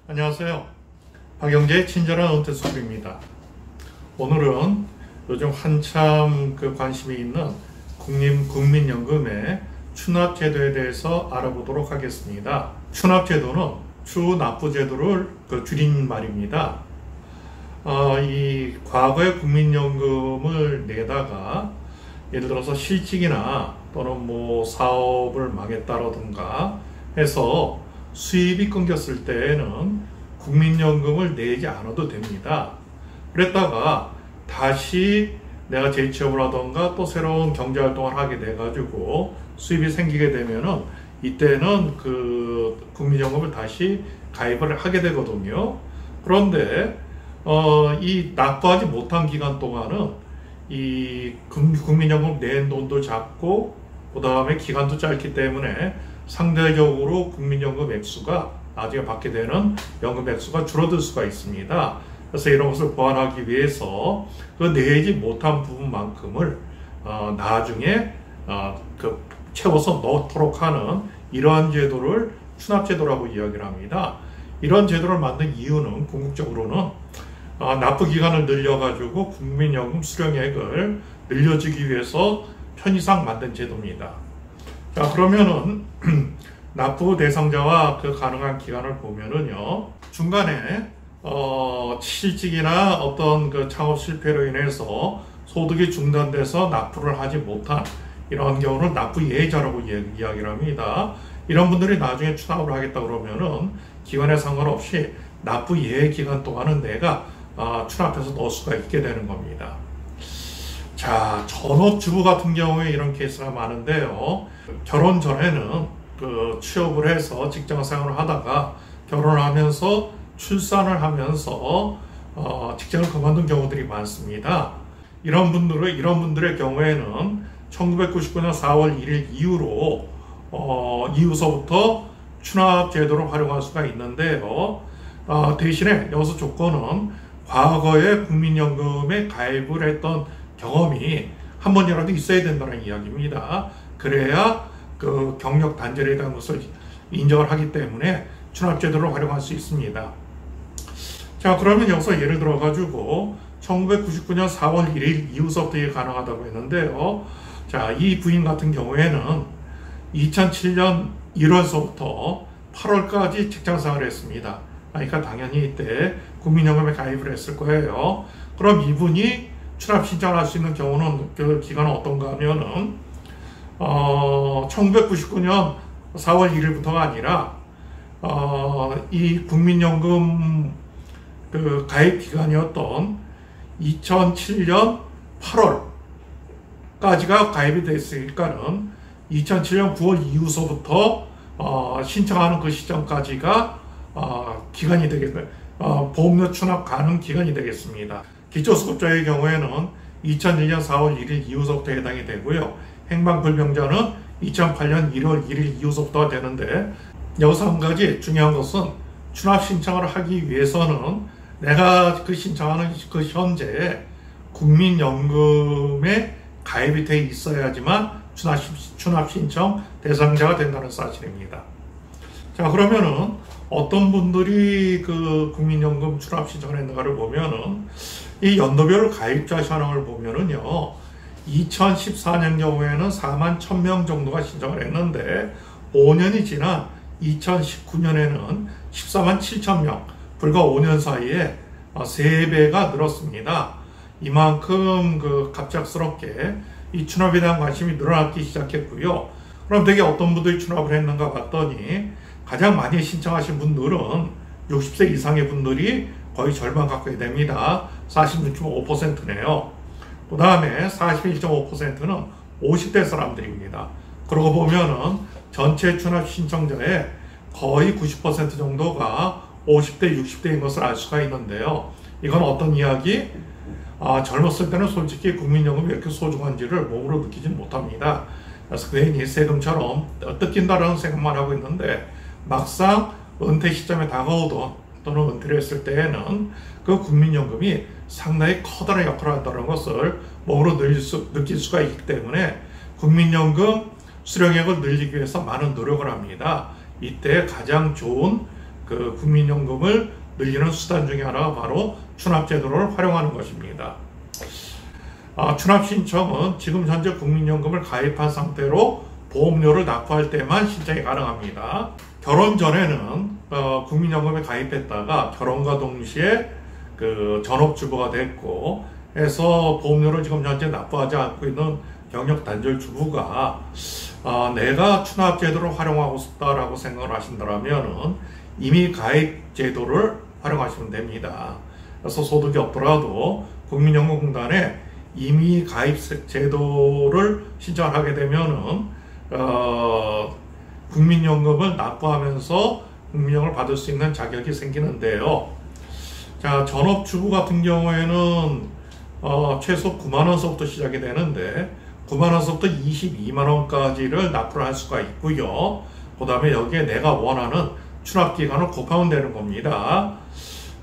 안녕하세요. 박영재의 친절한 은퇴수업입니다. 오늘은 요즘 한참 관심이 있는 국민연금의 추납제도에 대해서 알아보도록 하겠습니다. 추납제도는 추납부제도를 줄인 말입니다. 이 과거의 국민연금을 내다가 예를 들어서 실직이나 또는 사업을 망했다라든가 해서 수입이 끊겼을 때에는 국민연금을 내지 않아도 됩니다. 그랬다가 다시 내가 재취업을 하던가 또 새로운 경제활동을 하게 돼가지고 수입이 생기게 되면은 이때는 국민연금을 다시 가입을 하게 되거든요. 그런데 이 납부하지 못한 기간 동안은 이 국민연금 낸 돈도 작고 그 다음에 기간도 짧기 때문에 상대적으로 국민연금 액수가 나중에 받게 되는 연금 액수가 줄어들 수가 있습니다. 그래서 이런 것을 보완하기 위해서 내지 못한 부분만큼을 나중에 채워서 넣도록 하는 이러한 제도를 추납제도라고 이야기를 합니다. 이런 제도를 만든 이유는 궁극적으로는 납부 기간을 늘려가지고 국민연금 수령액을 늘려주기 위해서 편의상 만든 제도입니다. 자, 그러면은 납부 대상자와 가능한 기간을 보면은요, 중간에 실직이나 어떤 창업 실패로 인해서 소득이 중단돼서 납부를 하지 못한 이런 경우를 납부 예외자라고 이야기를 합니다. 이런 분들이 나중에 추납을 하겠다 그러면은 기간에 상관없이 납부 예외 기간 동안은 내가 추납해서 넣을 수가 있게 되는 겁니다. 자, 전업주부 같은 경우에 이런 케이스가 많은데요. 결혼 전에는 취업을 해서 직장 생활을 하다가 결혼을 하면서 출산을 하면서 직장을 그만둔 경우들이 많습니다. 이런 분들의 경우에는 1999년 4월 1일 이후서부터 추납 제도를 활용할 수가 있는데요. 대신에 여기서 조건은 과거에 국민연금에 가입을 했던 경험이 한 번이라도 있어야 된다는 이야기입니다. 그래야 경력 단절에 대한 것을 인정을 하기 때문에 추납제도를 활용할 수 있습니다. 자, 그러면 여기서 예를 들어 가지고 1999년 4월 1일 이후서부터 이게 가능하다고 했는데요. 자, 이 부인 같은 경우에는 2007년 1월서부터 8월까지 직장 생활을 했습니다. 그러니까 당연히 이때 국민연금에 가입을 했을 거예요. 그럼 이분이 추납 신청을 할 수 있는 경우는 기간은 어떤가 하면은 1999년 4월 1일부터가 아니라 이 국민연금 가입 기간이었던 2007년 8월까지가 가입이 됐으니까는 2007년 9월 이후서부터 신청하는 그 시점까지가 기간이 되겠네요. 보험료 추납 가능 기간이 되겠습니다. 기초수급자의 경우에는 2001년 4월 1일 이후서부터 해당이 되고요. 행방불명자는 2008년 1월 1일 이후서부터가 되는데, 여기서 한 가지 중요한 것은 추납 신청을 하기 위해서는 내가 신청하는 현재 국민연금에 가입이 돼 있어야지만 추납 신청 대상자가 된다는 사실입니다. 자, 그러면은 어떤 분들이 국민연금 추납 신청을 했는가를 보면은 이 연도별 가입자 현황을 보면은요, 2014년 경우에는 4만 1000명 정도가 신청을 했는데 5년이 지난 2019년에는 14만 7000명, 불과 5년 사이에 3배가 늘었습니다. 이만큼 갑작스럽게 이 추납에 대한 관심이 늘어나기 시작했고요. 그럼 되게 어떤 분들이 추납을 했는가 봤더니 가장 많이 신청하신 분들은 60세 이상의 분들이 거의 절반 가까이 됩니다. 46.5%네요. 그 다음에 41.5%는 50대 사람들입니다. 그러고 보면은 전체 추납 신청자의 거의 90% 정도가 50대, 60대인 것을 알 수가 있는데요. 이건 어떤 이야기? 젊었을 때는 솔직히 국민연금이 이렇게 소중한지를 몸으로 느끼진 못합니다. 그래서 괜히 세금처럼 뜯긴다라는 생각만 하고 있는데, 막상 은퇴 시점에 다가오던 또는 은퇴를 했을 때에는 그 국민연금이 상당히 커다란 역할을 한다는 것을 몸으로 느낄 수가 있기 때문에 국민연금 수령액을 늘리기 위해서 많은 노력을 합니다. 이때 가장 좋은 그 국민연금을 늘리는 수단 중에 하나가 바로 추납제도를 활용하는 것입니다. 추납 신청은 지금 현재 국민연금을 가입한 상태로 보험료를 납부할 때만 신청이 가능합니다. 결혼 전에는 국민연금에 가입했다가 결혼과 동시에 그 전업주부가 됐고 해서 보험료를 지금 현재 납부하지 않고 있는 경력 단절 주부가 내가 추납 제도를 활용하고 싶다라고 생각을 하신다면 이미 가입 제도를 활용하시면 됩니다. 그래서 소득이 없더라도 국민연금공단에 이미 가입 제도를 신청하게 되면은 국민연금을 납부하면서 국민연금을 받을 수 있는 자격이 생기는데요. 자, 전업주부 같은 경우에는 최소 9만 원서부터 시작이 되는데 9만 원서부터 22만 원까지를 납부를 할 수가 있고요. 그 다음에 여기에 내가 원하는 추납기간을 곱하면 되는 겁니다.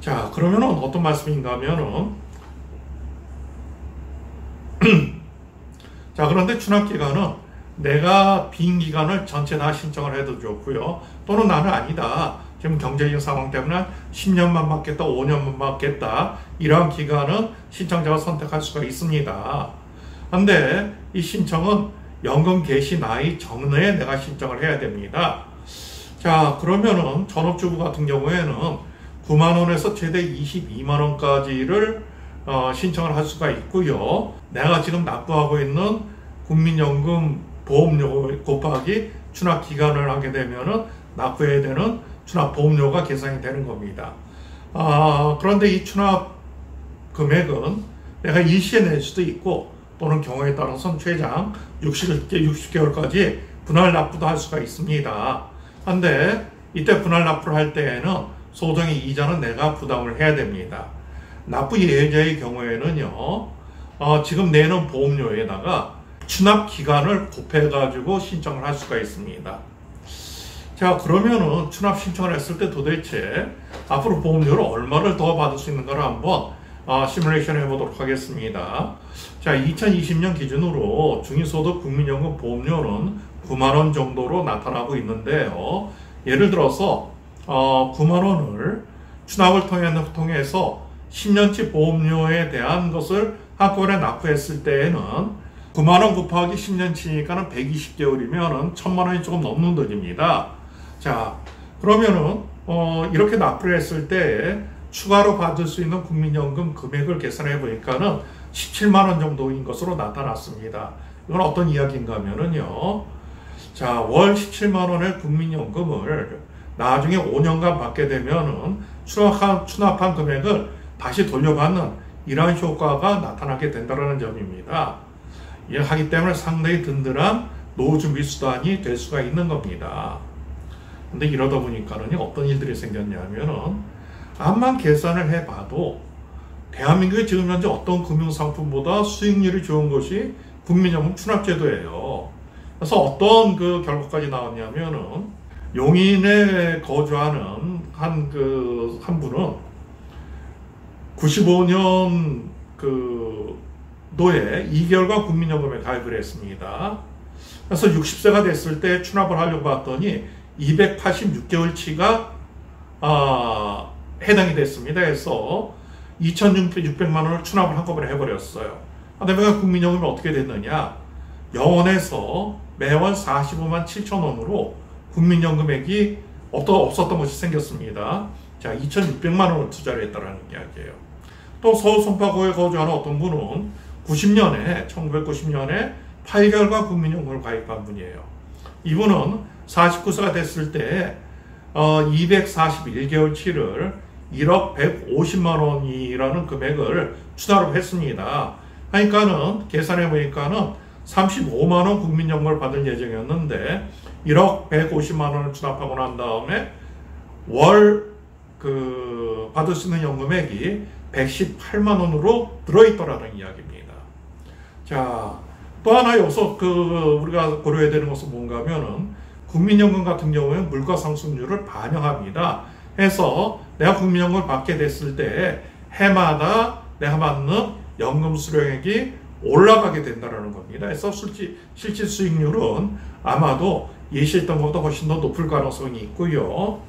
자, 그러면은 어떤 말씀인가 하면은 자, 그런데 추납기간은 내가 빈 기간을 전체 다 신청을 해도 좋고요. 또는 나는 아니다. 지금 경제적인 상황 때문에 10년만 받겠다, 5년만 받겠다. 이러한 기간은 신청자가 선택할 수가 있습니다. 근데 이 신청은 연금 개시 나이 전에 내가 신청을 해야 됩니다. 자, 그러면은 전업주부 같은 경우에는 9만 원에서 최대 22만 원까지를 신청을 할 수가 있고요. 내가 지금 납부하고 있는 국민연금 보험료 곱하기 추납 기간을 하게 되면은 납부해야 되는 추납 보험료가 계산이 되는 겁니다. 그런데 이 추납 금액은 내가 일시에 낼 수도 있고 또는 경우에 따라서는 최장 60개월까지 분할 납부도 할 수가 있습니다. 그런데 이때 분할 납부를 할 때에는 소정의 이자는 내가 부담을 해야 됩니다. 납부 예외자의 경우에는요, 지금 내는 보험료에다가 추납 기간을 곱해가지고 신청을 할 수가 있습니다. 자, 그러면은 추납 신청을 했을 때 도대체 앞으로 보험료를 얼마를 더 받을 수 있는가를 한번 시뮬레이션 해보도록 하겠습니다. 자, 2020년 기준으로 중위소득 국민연금 보험료는 9만 원 정도로 나타나고 있는데요. 예를 들어서 9만 원을 추납을 통해서 10년치 보험료에 대한 것을 한꺼번에 납부했을 때에는 9만 원 곱하기 10년치니까는 120개월이면은 1000만 원이 조금 넘는 돈입니다. 자, 그러면은 이렇게 납부를 했을 때 추가로 받을 수 있는 국민연금 금액을 계산해 보니까는 17만 원 정도인 것으로 나타났습니다. 이건 어떤 이야기인가 하면은요. 자, 월 17만 원의 국민연금을 나중에 5년간 받게 되면은 추납한 금액을 다시 돌려받는 이러한 효과가 나타나게 된다는 점입니다. 하기 때문에 상당히 든든한 노후 준비 수단이 될 수가 있는 겁니다. 근데 이러다 보니까는 어떤 일들이 생겼냐면은 암만 계산을 해봐도 대한민국의 지금 현재 어떤 금융상품보다 수익률이 좋은 것이 국민연금 추납제도예요. 그래서 어떤 그 결과까지 나왔냐면은 용인에 거주하는 한 분은 95년 노에 2개월간 국민연금에 가입을 했습니다. 그래서 60세가 됐을 때 추납을 하려고 봤더니 286개월치가 해당이 됐습니다. 그래서 2,600만 원을 추납을 한꺼번에 해버렸어요. 그다음에 국민연금이 어떻게 됐느냐? 영원에서 매월 45만 7천 원으로 국민연금액이 없었던 것이 생겼습니다. 자, 2,600만 원을 투자를 했다는 이야기예요. 또 서울 송파구에 거주하는 어떤 분은 1990년에 8개월간 국민연금을 가입한 분이에요. 이분은 49세가 됐을 때 241개월치를 1억 150만 원이라는 금액을 추납을 했습니다. 그러니까는 계산해 보니까는 35만 원 국민연금을 받을 예정이었는데 1억 150만 원을 추납하고 난 다음에 월 받을 수 있는 연금액이 118만 원으로 들어있더라는 이야기입니다. 자, 또 하나 여기서 우리가 고려해야 되는 것은 뭔가 하면은 국민연금 같은 경우에는 물가 상승률을 반영합니다. 해서 내가 국민연금을 받게 됐을 때 해마다 내가 받는 연금 수령액이 올라가게 된다는 겁니다. 그래서 실질 수익률은 아마도 예시했던 것보다 훨씬 더 높을 가능성이 있고요.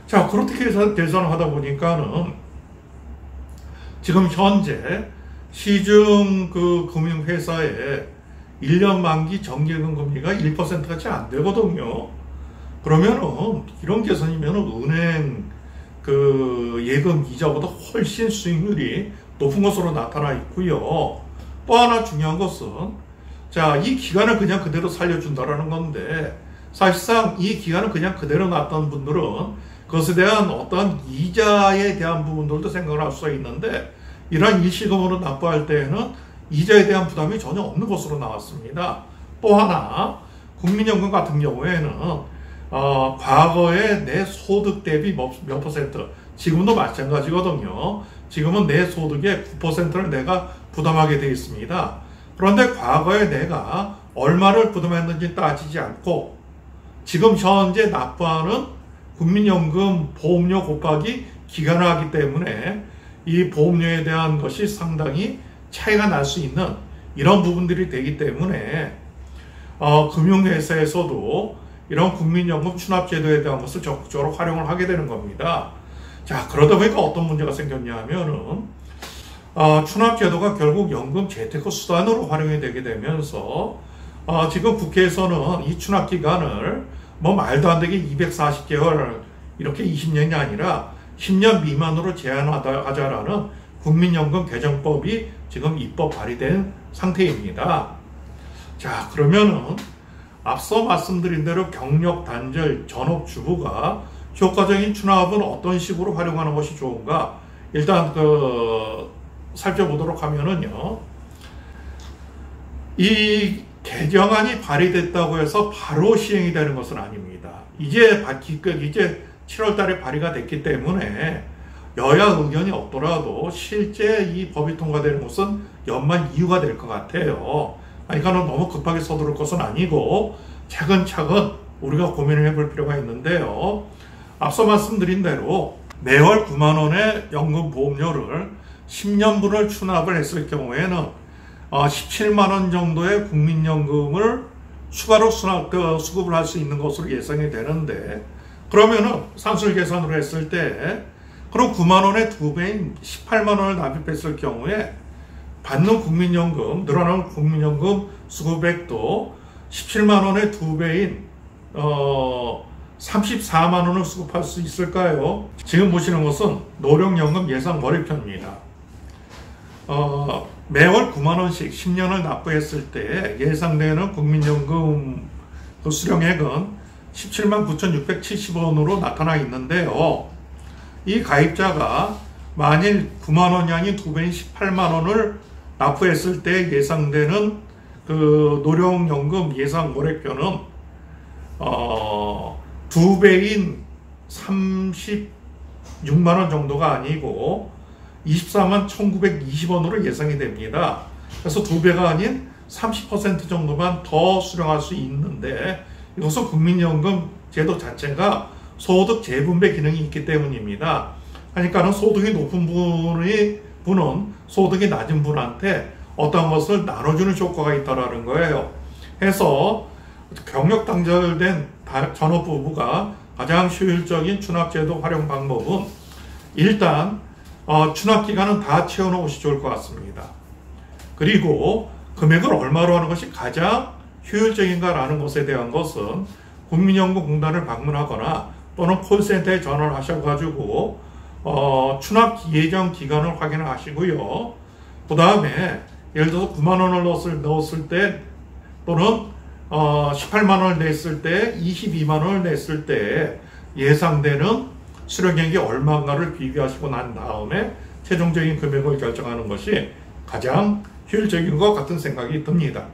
자, 그렇게 계산을 하다 보니까는 지금 현재 시중 그 금융회사의 1년 만기 정기예금 금리가 1%가 채 안 되거든요. 그러면은 이런 계산이면은 은행 그 예금 이자보다 훨씬 수익률이 높은 것으로 나타나 있고요. 또 하나 중요한 것은 자, 이 기간을 그냥 그대로 살려준다라는 건데 사실상 이 기간을 그냥 그대로 놨던 분들은 그것에 대한 어떤 이자에 대한 부분들도 생각을 할 수가 있는데 이러한 일시금으로 납부할 때에는 이자에 대한 부담이 전혀 없는 것으로 나왔습니다. 또 하나 국민연금 같은 경우에는 과거에 내 소득 대비 몇 퍼센트, 지금도 마찬가지거든요. 지금은 내 소득의 9%를 내가 부담하게 되어 있습니다. 그런데 과거에 내가 얼마를 부담했는지 따지지 않고 지금 현재 납부하는 국민연금 보험료 곱하기 기간을 하기 때문에 이 보험료에 대한 것이 상당히 차이가 날 수 있는 이런 부분들이 되기 때문에 금융회사에서도 이런 국민연금 추납제도에 대한 것을 적극적으로 활용을 하게 되는 겁니다. 자, 그러다 보니까 어떤 문제가 생겼냐 하면은 추납제도가 결국 연금 재테크 수단으로 활용이 되게 되면서 지금 국회에서는 이 추납기간을 뭐 말도 안 되게 240개월 이렇게 20년이 아니라 10년 미만으로 제한하자라는 국민연금 개정법이 지금 입법 발의된 상태입니다. 자, 그러면은 앞서 말씀드린 대로 경력 단절 전업주부가 효과적인 추납은 어떤 식으로 활용하는 것이 좋은가? 일단 살펴보도록 하면은요. 이 개정안이 발의됐다고 해서 바로 시행이 되는 것은 아닙니다. 이제 7월 달에 발의가 됐기 때문에 여야 의견이 없더라도 실제 이 법이 통과되는 것은 연말 이후가 될 것 같아요. 그러니까 너무 급하게 서두를 것은 아니고 차근차근 우리가 고민을 해볼 필요가 있는데요. 앞서 말씀드린 대로 매월 9만 원의 연금 보험료를 10년분을 추납을 했을 경우에는 17만 원 정도의 국민연금을 추가로 수급을 할 수 있는 것으로 예상이 되는데 그러면은 산술 계산으로 했을 때 그럼 9만 원의 2배인 18만 원을 납입했을 경우에 받는 국민연금, 늘어나는 국민연금 수급액도 17만 원의 2배인 34만 원을 수급할 수 있을까요? 지금 보시는 것은 노령연금 예상 월입표입니다. 매월 9만 원씩 10년을 납부했을 때 예상되는 국민연금 그 수령액은 17만 9,670원으로 나타나 있는데요. 이 가입자가 만일 9만 원이 아닌 2배인 18만 원을 납부했을 때 예상되는 그 노령연금 예상 월액표는 2배인 36만 원 정도가 아니고 24만 1,920원으로 예상이 됩니다. 그래서 2배가 아닌 30% 정도만 더 수령할 수 있는데 이것은 국민연금 제도 자체가 소득 재분배 기능이 있기 때문입니다. 그러니까는 소득이 높은 분은 소득이 낮은 분한테 어떤 것을 나눠주는 효과가 있다라는 거예요. 해서 경력 단절된 전업부부가 가장 효율적인 추납제도 활용 방법은 일단 추납기간은 다 채워놓은 것이 좋을 것 같습니다. 그리고 금액을 얼마로 하는 것이 가장 효율적인가라는 것에 대한 것은 국민연금공단을 방문하거나 또는 콜센터에 전화를 하셔가지고 추납 예정 기간을 확인을 하시고요. 그 다음에 예를 들어서 9만 원을 넣었을 때 또는 18만 원을 냈을 때 22만 원을 냈을 때 예상되는 수령액이 얼마인가를 비교하시고 난 다음에 최종적인 금액을 결정하는 것이 가장 효율적인 것 같은 생각이 듭니다.